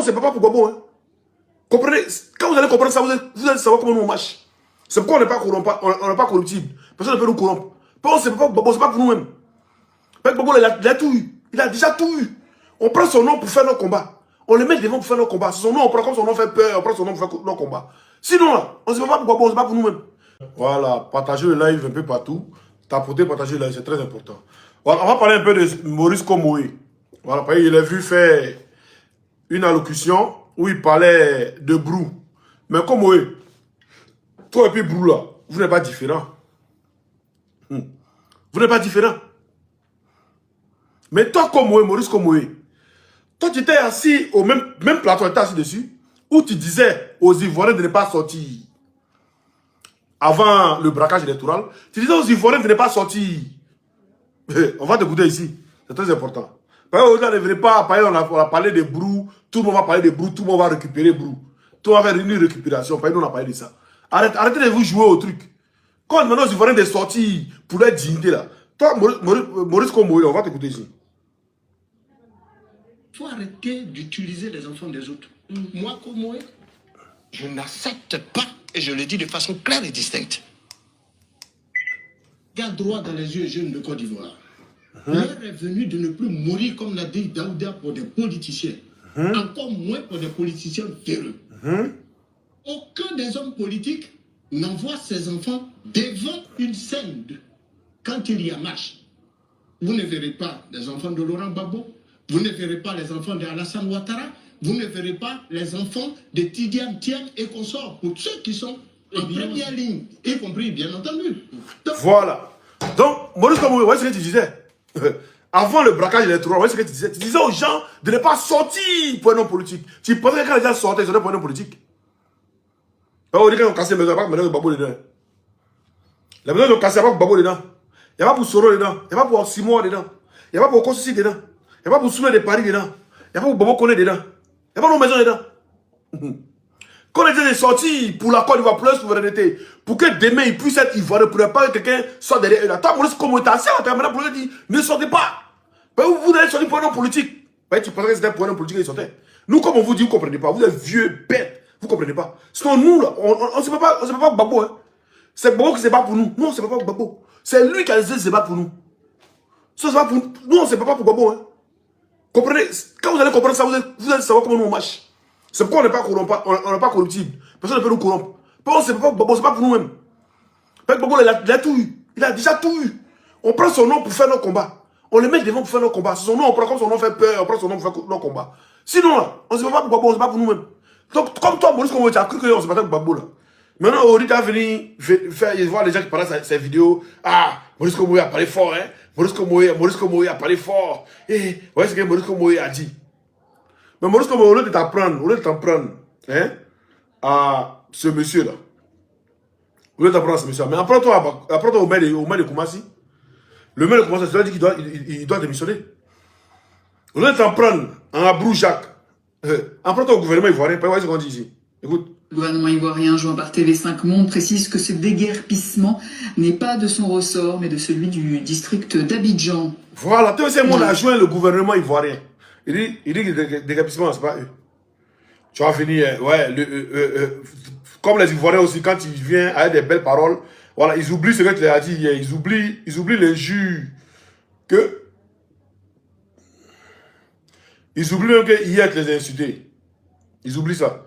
c'est pas pour Gbagbo. Hein. Comprenez, quand vous allez comprendre ça, vous allez savoir comment nous on marche. C'est pourquoi on n'est pas corruptible. Personne ne peut nous corrompre. Bon, c'est pas pour nous-mêmes. Gbagbo, il a tout eu. Il a déjà tout eu. On prend son nom pour faire nos combats. On le met devant pour faire nos combats. Son nom, on prend comme son nom fait peur, on prend son nom pour faire nos combats. Sinon, là, on ne se fait pas pour Gbagbo, on ne se fait pas pour nous-mêmes. Voilà, partagez le live un peu partout. Tapoter, partager le live, c'est très important. Voilà, on va parler un peu de Maurice Komoé. Voilà, il a vu faire une allocution où il parlait de Brou. Mais Komoé, toi et puis Brou là, vous n'êtes pas différents. Vous n'êtes pas différents. Mais toi, Komoé, Maurice Komoé, toi tu étais assis au même plateau, tu étais assis dessus, où tu disais aux Ivoiriens de ne pas sortir. Avant le braquage électoral, tu disais aux Ivoiriens de ne pas sortir. On va t'écouter ici, c'est très important. Parce que ne venez pas parler, on a parlé de Brou, tout le monde va parler de Brou, tout le monde va récupérer Brou. Tout le monde va faire une récupération, parce que nous on a parlé de ça. Arrêtez de vous jouer au truc. Quand maintenant aux Ivoiriens de sortir pour leur dignité là, toi, Maurice Komoé, on va t'écouter ici. Il faut arrêter d'utiliser les enfants des autres. Moi, Komoé, je n'accepte pas, et je le dis de façon claire et distincte. Regarde droit dans les yeux jeunes de Côte d'Ivoire. L'heure est venue de ne plus mourir comme l'a dit Daouda pour des politiciens. Encore moins pour des politiciens véreux. Aucun des hommes politiques n'envoie ses enfants devant une scène quand il y a marche. Vous ne verrez pas les enfants de Laurent Gbagbo, vous ne verrez pas les enfants de Alassane Ouattara, vous ne verrez pas les enfants de Tidiane Tiam et consorts, pour ceux qui sont en première ligne, y compris bien entendu. Donc, voilà. Donc, Maurice Komoé, voyez ce que tu disais. Avant le braquage électoral, voyez ce que tu disais. Tu disais aux gens de ne pas sortir pour un homme politique. Tu pensais que quand les gens sortaient, ils sortaient pour un homme politique. On dit qu'ils ont cassé les maisons, il n'y a pas de Gbagbo dedans. Les maisons, ils ont cassé, il n'y a pas de Gbagbo dedans. Il n'y a pas pour Soro dedans. Il n'y a pas pour Simon dedans. Il n'y a pas pour Kossi dedans. Il n'y a pas pour Soulé de Paris dedans. Il n'y a pas pour Bobo Kone dedans. Il n'y a pas nos maisons dedans. Quand les gens sont sortis pour la Côte d'Ivoire, pour leur souveraineté, pour que demain ils puissent être ivoiriens, pour ne pas que quelqu'un soit derrière eux là. Toi, Maurice Komoé, t'es assis à la maintenant pour leur dire, ne sortez pas. Vous allez sortir pour un homme politique. Tu pensais que c'était pour un homme politique qu'ils sortaient. Nous, comme on vous dit, vous ne comprenez pas. Vous êtes vieux, bêtes. Vous ne comprenez pas. Sinon, nous, là, on ne se fait pas Gbagbo. Hein. C'est Gbagbo qui se bat pour nous. Nous, on ne se fait pas Gbagbo. C'est lui qui a décidé de se battre pour nous. Ça, c'est pas pour nous. Nous, on ne se fait pas pour Gbagbo. Hein. Comprenez? Quand vous allez comprendre ça, vous allez savoir comment nous on marche. C'est pourquoi on n'est pas corruptible. Personne ne peut nous corrompre. On ne se fait pas Gbagbo, ce n'est pas pour nous-mêmes. Gbagbo, il a tout eu. Il a déjà tout eu. On prend son nom pour faire nos combats. On le met devant pour faire nos combats. Son nom, on prend comme son nom fait peur, on prend son nom pour faire nos combats. Sinon, là, on ne se fait pas pour Gbagbo, on ne se fait pas pour nous-mêmes. Donc, comme toi, Maurice Komoé, tu as cru qu'on se battait pour Gbagbo, là. Maintenant, Ori t'a venu voir les gens qui parlent de ces vidéos. Ah, Maurice Komoé a parlé fort, hein. Maurice Komoé a parlé fort. Et, vous voyez ce que Maurice Komoé a dit. Mais Maurice Komoé, au lieu de t'en prendre, hein, à ce monsieur-là. Au lieu de t'en prendre à ce monsieur-là. Mais apprends-toi au maire de Koumassi. Le maire de Koumassi, c'est dit qu'il doit démissionner. Au lieu de t'en prendre à Brou Jacques, apprends-toi au gouvernement ivoirien. Vous voyez ce qu'on dit ici. Écoute. Le gouvernement ivoirien, joint par TV5 Monde, précise que ce déguerpissement n'est pas de son ressort, mais de celui du district d'Abidjan. Voilà, TV5 Monde a joint le gouvernement ivoirien. Il dit que le déguerpissement, ce n'est pas eux. Tu vas venir, comme les Ivoiriens aussi, quand ils viennent avec des belles paroles, voilà, ils oublient ce que tu leur as dit hier. Ils oublient les jus que. Ils oublient même que hier, tu les as insultés. Ils oublient ça.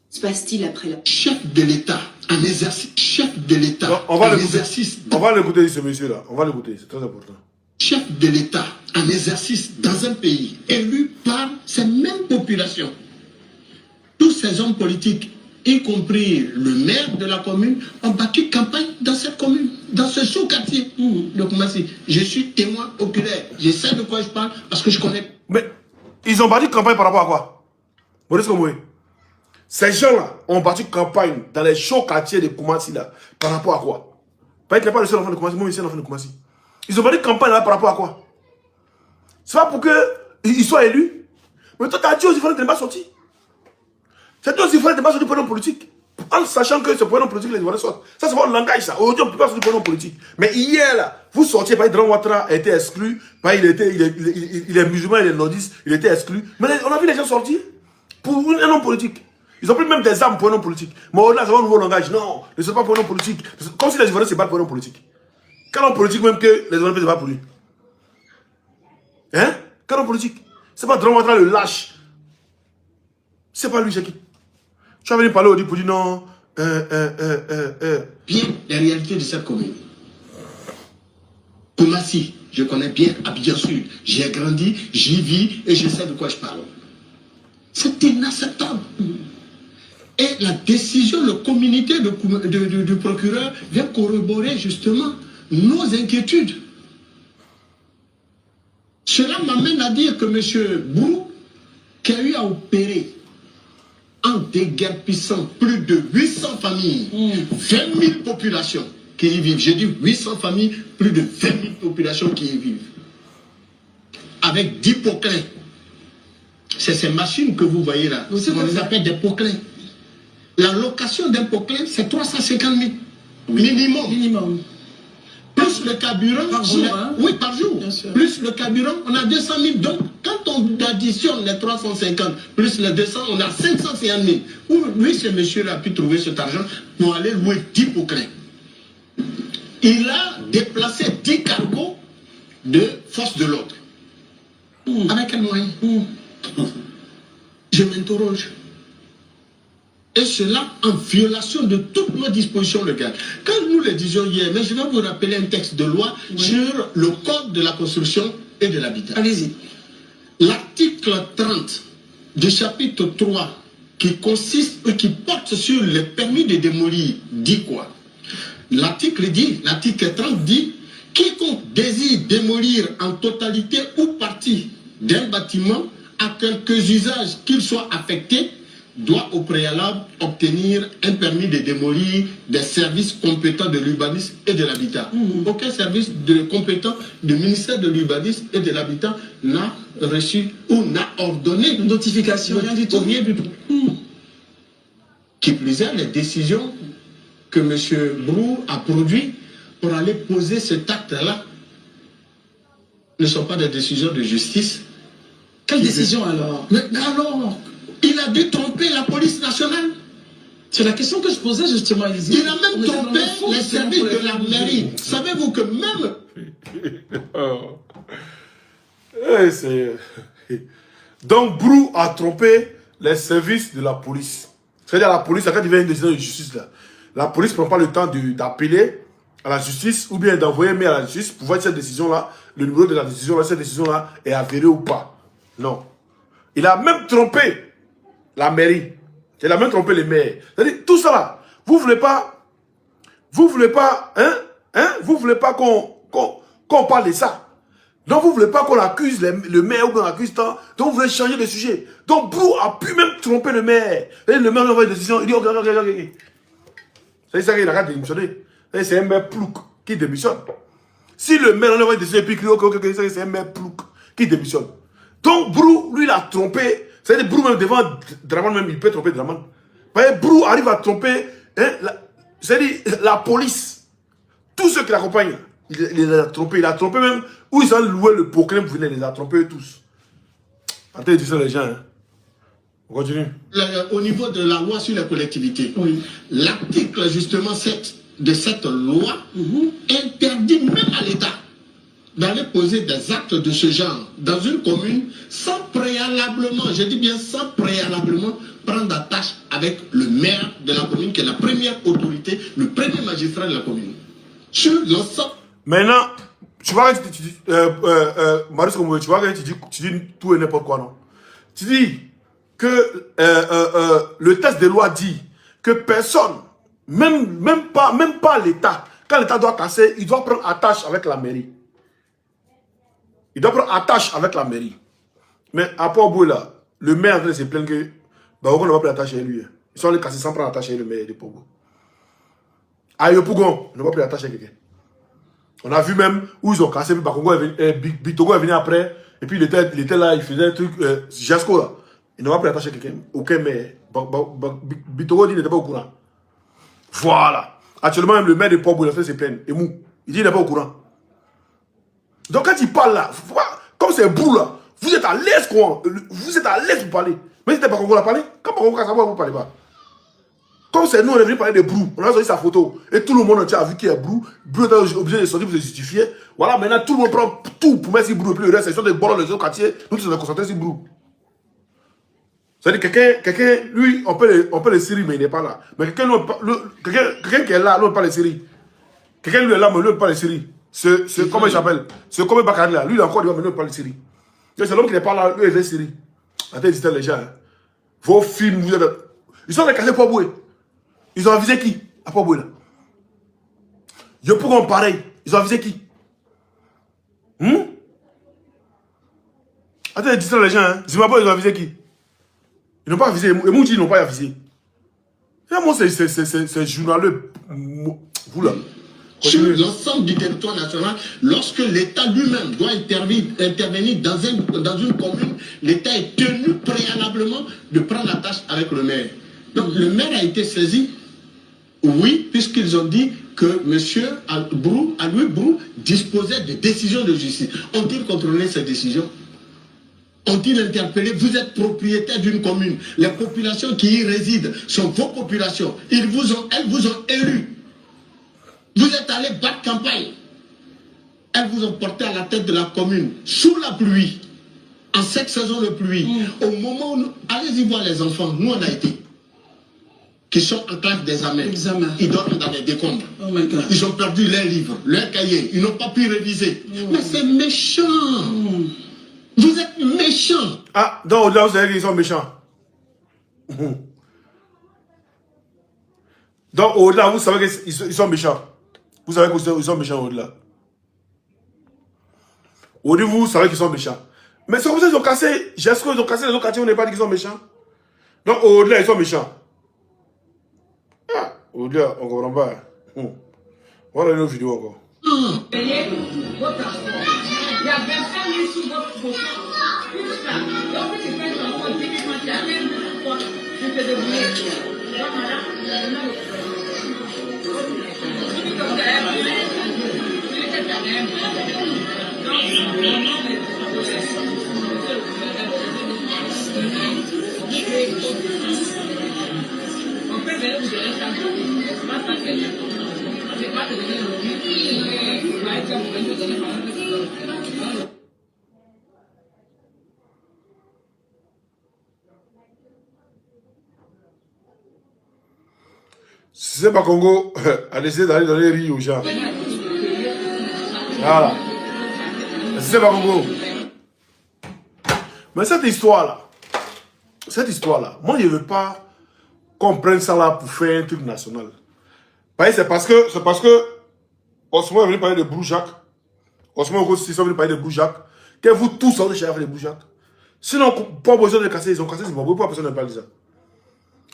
Se passe-t-il après la... chef de l'État, un exercice, chef de l'État, On va l'écouter, ce monsieur-là. On va l'écouter, c'est très important. Chef de l'État, un exercice dans un pays élu par ces mêmes populations. Tous ces hommes politiques, y compris le maire de la commune, ont battu campagne dans cette commune, dans ce sous-quartier de Koumassi. Je suis témoin oculaire. Je sais de quoi je parle parce que je connais. Mais ils ont battu campagne par rapport à quoi? Maurice Komoé. Ces gens-là ont battu campagne dans les chauds quartiers de Koumassi là. Par rapport à quoi? Pas être pas le seul enfant de Koumassi, moi aussi l'enfant de Koumassi. Ils ont battu campagne là par rapport à quoi? C'est pas pour qu'ils soient élus. Mais toi, tu as dit aux Ivoiriens de ne pas sortir. C'est toi aux Ivoiriens de ne pas sortir pour l'homme politique. En sachant que c'est pour un homme politique, les Ivoiriens sortent. Ça, c'est votre langage, ça. Aujourd'hui, on ne peut pas sortir pour un homme politique. Mais hier, là, vous sortiez, par exemple, Dran Ouattara a été exclu. Il est musulman, il est nordiste, il était exclu. Mais on a vu les gens sortir pour un homme politique. Ils ont pris même des armes pour un homme politique. Mais au-delà, c'est un nouveau langage. Non, ne sont pas pour un homme politique. Comme si les Ivoiriens se battent pour un homme politique. Quel homme politique même que les Ivoiriens se battent pour lui? Hein? Quel homme politique? C'est pas Dran Ouattara le lâche. C'est pas lui, c'est qui? Tu vas venir parler au dit pour dire non. Bien les réalités de cette commune. Koumassi, je connais bien Abidjan Sud. J'ai grandi, j'y vis et je sais de quoi je parle. C'est inacceptable. Et la décision, le communiqué du procureur vient corroborer justement nos inquiétudes. Cela m'amène à dire que M. Brou, qui a eu à opérer en déguerpissant plus de 800 familles, 20 000 populations qui y vivent. J'ai dit 800 familles, plus de 20 000 populations qui y vivent. Avec 10 poquelins. C'est ces machines que vous voyez là. On les appelle des poquelins. La location d'un poquelin, c'est 350 000. Minimum. Plus le carburant, par jour, oui, par jour. Plus le carburant, on a 200 000. Donc, quand on additionne les 350 plus les 200, on a 550 000. Où lui, ce monsieur-là a pu trouver cet argent pour aller louer 10 poquelins. Il a déplacé 10 cargos de force de l'ordre. Avec quel moyen? Je m'interroge. Et cela en violation de toutes nos dispositions légales. Quand nous le disions hier, mais je vais vous rappeler un texte de loi sur le code de la construction et de l'habitat. Allez-y. L'article 30 du chapitre 3 qui porte sur le permis de démolir dit quoi? L'article 30 dit quiconque désire démolir en totalité ou partie d'un bâtiment à quelques usages qu'il soit affecté doit au préalable obtenir un permis de démolir des services compétents de l'urbanisme et de l'habitat. Aucun service compétent du ministère de l'urbanisme et de l'habitat n'a reçu ou n'a ordonné une notification, rien du tout. Qui plus est, les décisions que M. Brou a produites pour aller poser cet acte-là ne sont pas des décisions de justice. Quelle décision alors? Mais alors, il a dû tromper la police nationale. C'est la question que je posais justement. Il a même trompé les services de la mairie. Savez-vous que même... Donc Brou a trompé les services de la police. C'est-à-dire la police, quand il y a une décision de justice, là, la police ne prend pas le temps d'appeler à la justice ou bien d'envoyer un mail à la justice pour voir si cette décision-là, le numéro de la décision, cette décision-là est avérée ou pas. Non. Il a même trompé la mairie. Il a même trompé les maires. C'est-à-dire, tout ça là, vous voulez pas qu'on parle de ça. Donc, vous voulez pas qu'on accuse le maire ou qu'on accuse tant. Donc, vous voulez changer de sujet. Donc, Brou a pu même tromper le maire. Et le maire lui envoie une décision. Il dit, ok. C'est ça qu'il a qu'à démissionner. C'est un maire plouc qui démissionne. Si le maire lui envoie une décision et puis il dit, ok, c'est un maire plouc qui démissionne. Donc, Brou, lui, il a trompé. C'est-à-dire, Brou, même devant Draman, même, il peut tromper Draman. Brou arrive à tromper, c'est-à-dire, la police. Tous ceux qui l'accompagnent, il les a trompés. Il a trompé même où ils ont loué le poker, vous venez, il les a trompés eux tous. Attendez, dis ça les gens, hein. On continue. Au niveau de la loi sur les collectivités, l'article justement 7 de cette loi interdit même à l'État d'aller poser des actes de ce genre dans une commune sans préalablement, je dis bien sans préalablement, prendre attache avec le maire de la commune qui est la première autorité, le premier magistrat de la commune. Sur l'ensemble. Maintenant, tu vois que tu dis, Marius Komoué, tu vois que tu dis tout et n'importe quoi, non? Tu dis que le texte de loi dit que personne, même pas l'État, quand l'État doit casser, il doit prendre attache avec la mairie. Il doit prendre attache avec la mairie. Mais à Port-Boué, là, le maire se plaint que on ne va pas attacher lui. Ils sont allés casser sans prendre attache avec le maire de Port-Boué. À Yopougon, on ne va pas attacher quelqu'un. On a vu même où ils ont cassé, puis Bitogo est venu après, et puis il était là, il faisait un truc, Jasco là. Il ne va pas attacher quelqu'un, aucun maire. Bitogo dit qu'il n'était pas au courant. Voilà. Actuellement, même le maire de Port-Bouille, il a fait ses peines. Et mou. Il dit qu'il n'est pas au courant. Donc quand il parle là, comme c'est Brou là, vous êtes à l'aise quoi. Vous êtes à l'aise pour parler. Mais si c'était pas qu'on l'a parlé, quand on va vous parlez pas. Comme c'est nous, on est venu parler de Brou. On a sorti sa photo. Et tout le monde entier a vu qui est Brou. Brou est obligé de sortir pour se justifier. Voilà, maintenant tout le monde prend tout pour mettre sur Brou. Et puis le reste, c'est des bords dans les autres quartiers. Nous, on est concentrés sur Brou. C'est-à-dire quelqu'un, lui, on peut le Syrie, mais il n'est pas là. Mais quelqu'un qui est là, lui, on peut pas le Syrie. Quelqu'un lui est là, mais lui, on peut pas le Syrie. Comment il s'appelle? C'est comme Bakary là. Lui, il est encore là, mais lui, on peut pas le Syrie. C'est l'homme qui n'est pas là, lui, il est Syrie. Attends, dites les gens. Hein. Vos films, vous êtes. Ils sont cassés pour Boué. Ils ont avisé qui? À Port-Boué là. Yo pour pareil. Ils ont avisé qui? Attends, dites les gens. Hein. Zimbabwe, ils ont avisé qui? Ils n'ont pas avisé. Et Mouti, ils n'ont pas avisé. Moi, c'est journaleux. Vous là. Sur l'ensemble du territoire national, lorsque l'État lui-même doit intervenir dans une commune, l'État est tenu préalablement de prendre la tâche avec le maire. Donc le maire a été saisi, oui, puisqu'ils ont dit que M. Aloui Brou disposait de décisions de justice. Ont-ils contrôlé ces décisions? Ont-ils interpellé? Vous êtes propriétaire d'une commune. Les populations qui y résident sont vos populations. Elles vous ont élus. Vous êtes allé battre campagne. Elles vous ont porté à la tête de la commune, sous la pluie, en cette saison de pluie. Au moment où allez-y voir les enfants, nous on a été, qui sont en classe d'examen. Ils dorment dans les décombres. Oh my God. Ils ont perdu leurs livres, leurs cahiers. Ils n'ont pas pu réviser. Mais c'est méchant. Vous êtes méchants. Ah, donc au-delà, vous savez qu'ils sont méchants. Donc au-delà, vous savez qu'ils sont méchants. Vous savez qu'ils sont méchants au-delà. Au-delà, vous savez qu'ils sont méchants. Mais c'est comme ça qu'ils ont cassé. J'espère qu'ils ont cassé les autres quartiers, on n'est pas dit qu'ils sont méchants. Donc au-delà, ils sont méchants. Ah, au-delà, on ne comprend pas. On va regarder nos vidéos encore. Il y a personne qui sous votre photo. Donc, tu fais ton compte, typiquement, tu as même fois, je te débrouille. Donc, madame, on peut venir vous donner ça. C'est pas facile. C'est pas te donner le but. Si c'est pas Congo, elle essaie d'aller donner riz aux gens. Voilà. Si c'est pas Congo. Mais cette histoire-là, moi je ne veux pas qu'on prenne ça là pour faire un truc national. C'est parce que Osman est venu parler de Brou-Jacques. Osman est venu parler de Brou-Jacques. Que vous tous sortez chez les Brou-Jacques. Sinon, pas besoin de casser, ils ont cassé Zimbabwe. Pourquoi personne ne parle de ça?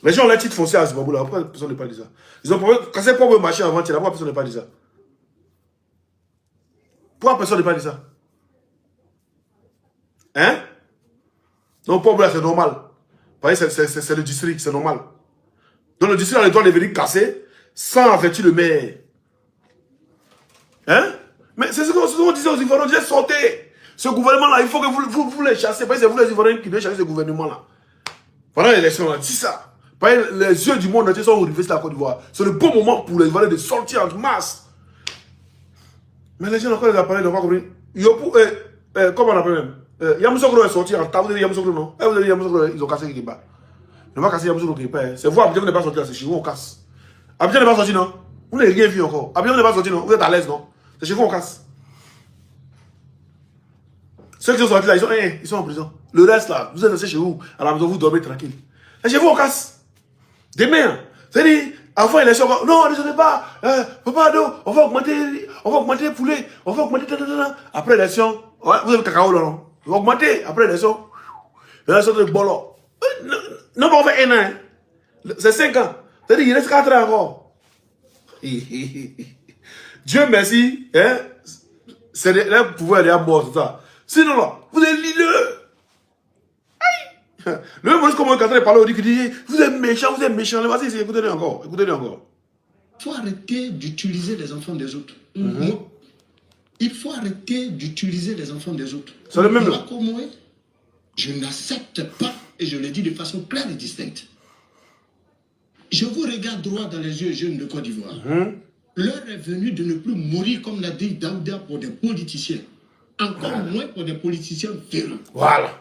Les gens ont les titres fonciers à Zimbabwe là. Pourquoi personne ne parle de ça? Ils ont cassé pas le marché avant-hier. Pourquoi personne ne parle de ça? Pourquoi personne ne parle de ça? Hein? Donc, pour là, c'est normal. C'est le district, c'est normal. Donc, le district a le droit de venir casser sans avertir le maire. Hein? Mais c'est ce qu'on disait aux Ivoiriens, on disait sortez. Ce gouvernement-là, il faut que vous les chassez. Parce que c'est vous les Ivoiriens qui devez chasser ce gouvernement-là. Pendant l'élection, on a dit ça. Parce que les yeux du monde entier sont rivés sur la Côte d'Ivoire. C'est le bon moment pour les Ivoiriens de sortir en masse. Mais les gens encore les appareils, ils n'ont pas compris. Comment on appelle même? Yamoussoukro est sorti en temps. Vous avez dit Yamoussoukro, non? Vous avez dit Yamoussoukro, ils ont cassé Kékéba. Ils n'ont pas cassé Yamoussoukro Kékéba. C'est vous, Abidjan, vous n'êtes pas sorti là, c'est chez vous, on casse. Abidjan n'est pas sorti, non? Vous n'avez rien vu encore. Abidjan n'est pas sorti, non? Vous êtes à l'aise, non? C'est chez vous, on casse. Ceux qui sont sortis là, ils sont en prison. Le reste là, vous êtes restés chez vous, à la maison, vous dormez tranquille. Et chez vous, on casse. Demain, c'est-à-dire, avant l'élection, non, ne sortez pas, papa, non, on va augmenter les poulets, on va augmenter, après l'élection, ouais, vous avez cacao là, non? On va augmenter, après l'élection, de bolo. Non, on fait 1 an, hein. C'est 5 ans. C'est-à-dire, il reste 4 ans encore. Dieu merci, hein, c'est le pouvoir de la mort, tout ça. Sinon, là, vous êtes leader. Le même comme un cadre parle, on dit, vous êtes méchant, Vas-y, écoutez-le encore. faut arrêter d'utiliser les enfants des autres. Moi, il faut arrêter d'utiliser les enfants des autres. C'est le même. Moi, comme moi, je n'accepte pas, et je le dis de façon claire et distincte. Je vous regarde droit dans les yeux, jeunes de Côte d'Ivoire. L'heure est venue de ne plus mourir comme l'a dit Daouda pour des politiciens. Encore moins pour des politiciens véreux. Voilà.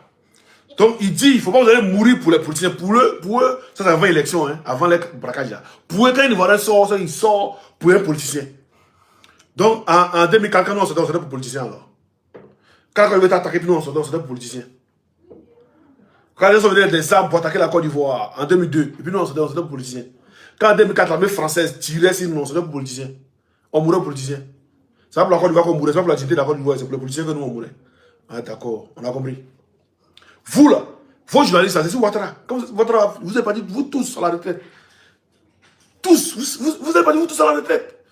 Donc il dit, il ne faut pas vous allez mourir pour les politiciens. Pour eux, ça c'est avant l'élection, hein, avant les braquages. Pour eux, quand ils Ivoirien sort, il sort pour un politicien. Donc en 2004, quand nous on sortait pour politiciens alors. Quand il veut attaquer, puis nous on sortait pour politiciens. Quand ils ont donné des armes pour attaquer la Côte d'Ivoire en 2002, et puis nous on sortait pour politiciens. Quand en 2004, l'armée française tirait sur nous, on sortait pour politiciens. On mourait pour politiciens. C'est pas pour la Côte d'Ivoire qu'on mourait, c'est pas pour la dignité de la Côte d'Ivoire, c'est pour les politiciens que nous on mourait. Ah d'accord, on a compris. Vous là, vos journalistes, c'est sur Ouattara. Vous n'avez pas dit, vous tous à la retraite. Tous, vous n'avez pas dit, vous tous à la retraite.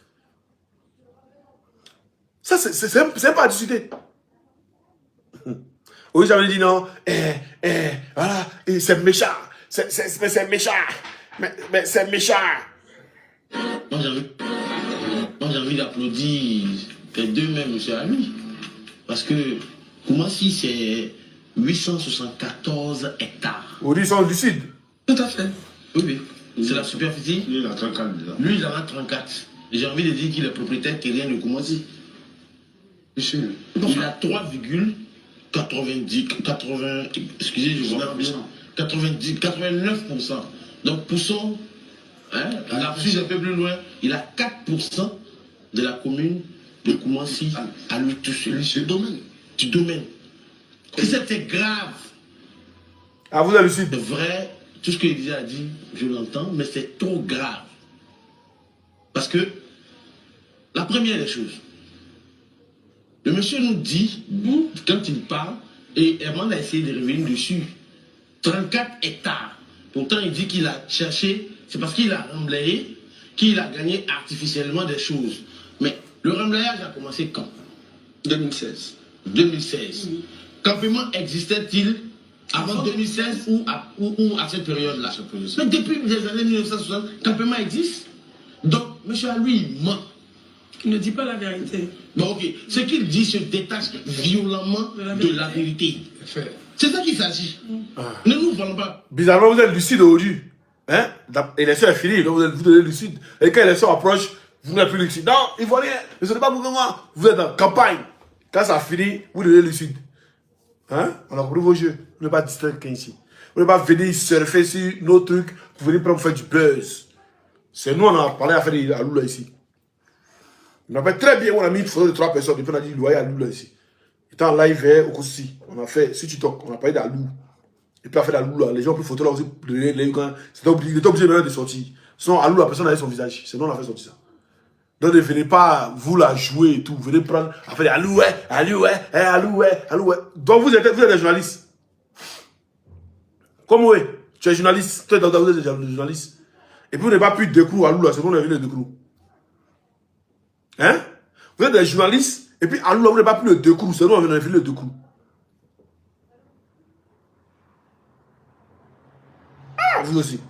Ça, c'est pas à discuter. Oui, j'avais dit non, voilà, c'est méchant. C'est méchant. Mais c'est méchant. Moi, j'ai envie d'applaudir les deux mêmes, M. Ami. Parce que, comment si c'est 874 hectares. Oui, ils sont lucides. Tout à fait. Oui. C'est la superficie. Lui, il a 34. Lui, il en a 34. Et j'ai envie de dire qu'il est propriétaire terrien de Koumassi. Monsieur. Il a 89%. Donc, pour son, là-dessus, un peu plus loin, il a 4% de la commune de Koumassi à lui tout seul. Du domaine. Et c'était grave. Ah, vous êtes lucide. C'est vrai, tout ce que Elisa a dit, je l'entends, mais c'est trop grave. Parce que, la première des choses, le monsieur nous dit, quand il parle, et Herman a essayé de revenir dessus, 34 hectares. Pourtant, il dit qu'il a cherché, c'est parce qu'il a remblayé, qu'il a gagné artificiellement des choses. Mais le remblayage a commencé quand? 2016. 2016. Campement existait-il avant 2016 ou à cette période-là? Mais depuis les années 1960, campement existe. Donc, M. Aloui, il ment. Il ne dit pas la vérité. Bon, ok. Ce qu'il dit se détache violemment de la vérité. C'est ça qu'il s'agit. Ne nous parlons pas. Bizarrement, vous êtes lucide aujourd'hui. Hein? L'élection est finie, donc vous êtes lucide. Et quand l'élection approche, vous n'êtes plus lucide. Non, il ne faut rien. Ne n'est pas pour moi. Vous êtes en campagne. Quand ça finit, vous devenez lucide. Hein? On a compris vos jeux. Vous n'êtes pas distrait ici. Vous n'êtes pas venir surfer sur nos trucs pour venir prendre faire du buzz. C'est nous, on a parlé à faire à Lula ici. On a fait très bien, on a mis une photo de 3 personnes, depuis on a dit, loyer à Lula ici. Il était en live au Koussi. On a fait, si tu toques, on a parlé d'Alou. Et puis on a fait d'Alou là. Les gens ont pris photo là aussi. Il était obligé maintenant de sortir. Sinon, Alou, la personne n'avait son visage. C'est nous, on a fait sortir ça. Donc ne venez pas, vous la jouer et tout. Venez prendre, à faire Alou, ouais, Alou, ouais, Alou, ouais, Alou, ouais. Donc vous êtes des journalistes. Comme oui, tu es journaliste, vous êtes des journalistes. Et puis vous n'avez pas pu découvrir Alou là, c'est nous on a vu le découvrir. Hein? Vous êtes des journalistes, et puis Alou là, vous n'avez pas pu le découvrir, c'est nous on a vu le découvrir. Ah, vous aussi.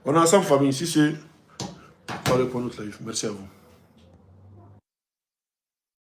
On est ensemble, famille. Si c'est, parlez pour notre live. Merci à vous.